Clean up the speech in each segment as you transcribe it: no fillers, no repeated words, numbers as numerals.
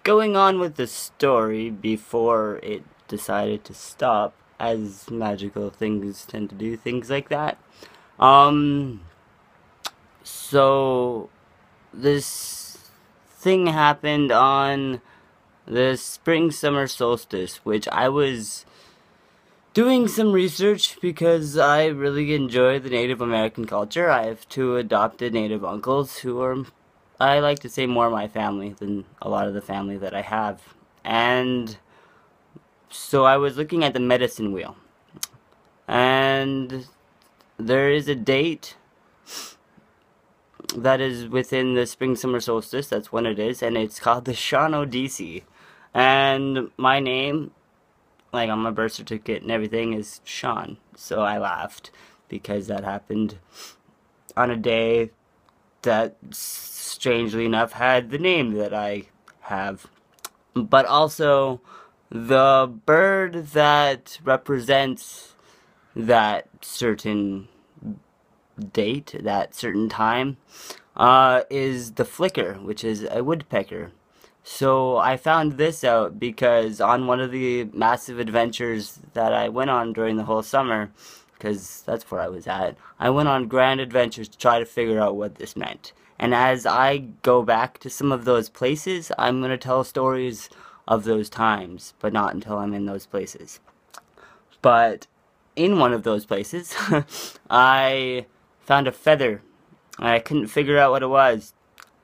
going on with the story before it decided to stop, as magical things tend to do things like that. Um, so this thing happened on the spring summer solstice, which I was doing some research because I really enjoy the Native American culture. I have two adopted Native uncles who are, I like to say, more my family than a lot of the family that I have. And so I was looking at the medicine wheel, and there is a date that is within the spring summer solstice. That's when it is, and it's called the Shawnee. And my name, like on my birth certificate and everything, is Sean. So I laughed because that happened on a day that, strangely enough, had the name that I have. But also, the bird that represents that certain date, that certain time, is the flicker, which is a woodpecker. So I found this out because on one of the massive adventures that I went on during the whole summer, because that's where I was at, I went on grand adventures to try to figure out what this meant. And as I go back to some of those places, I'm going to tell stories of those times, but not until I'm in those places. But in one of those places, I found a feather. I couldn't figure out what it was,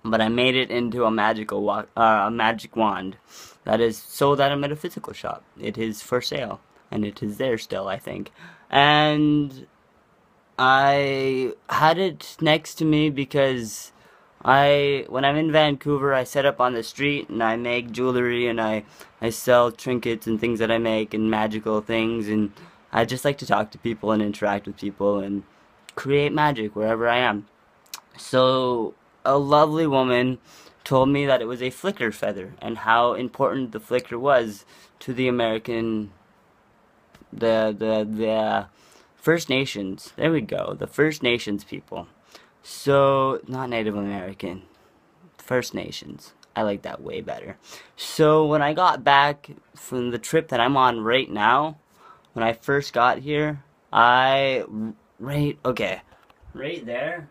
but I made it into a magic wand that is sold at a metaphysical shop. It is for sale, and it is there still, I think. And I had it next to me because when I'm in Vancouver, I set up on the street and I make jewelry and I sell trinkets and things that I make and magical things, and I just like to talk to people and interact with people and create magic wherever I am. So a lovely woman told me that it was a flicker feather and how important the flicker was to the American, the First Nations. There we go, the First Nations people. So, not Native American, First Nations. I like that way better. So when I got back from the trip that I'm on right now, when I first got here, right there,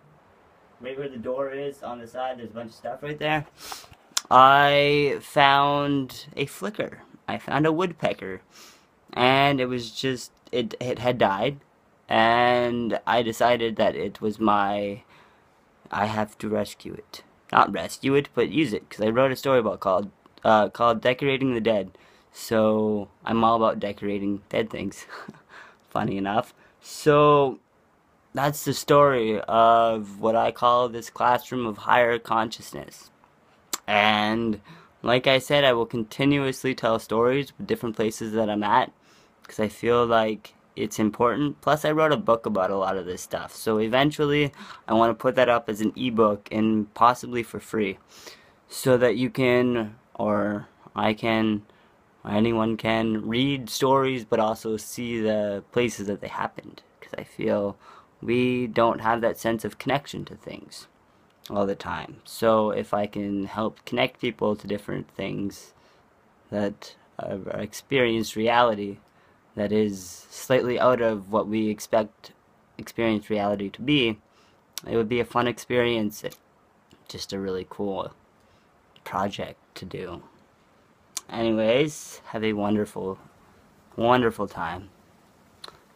right where the door is on the side, there's a bunch of stuff right there. I found a flicker. I found a woodpecker. And it was just, it had died. And I decided that it was I have to rescue it. Not rescue it, but use it. Because I wrote a story about called Decorating the Dead. So I'm all about decorating dead things. Funny enough. So that's the story of what I call this classroom of higher consciousness. And like I said, I will continuously tell stories with different places that I'm at, because I feel like it's important. Plus, I wrote a book about a lot of this stuff. So eventually, I want to put that up as an ebook and possibly for free, so that you can, or I can, or anyone can read stories, but also see the places that they happened. Because I feel we don't have that sense of connection to things all the time. So if I can help connect people to different things that experience reality that is slightly out of what we expect experienced reality to be, it would be a fun experience, just a really cool project to do. Anyways, have a wonderful, wonderful time,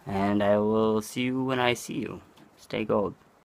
and I will see you when I see you. Stay gold.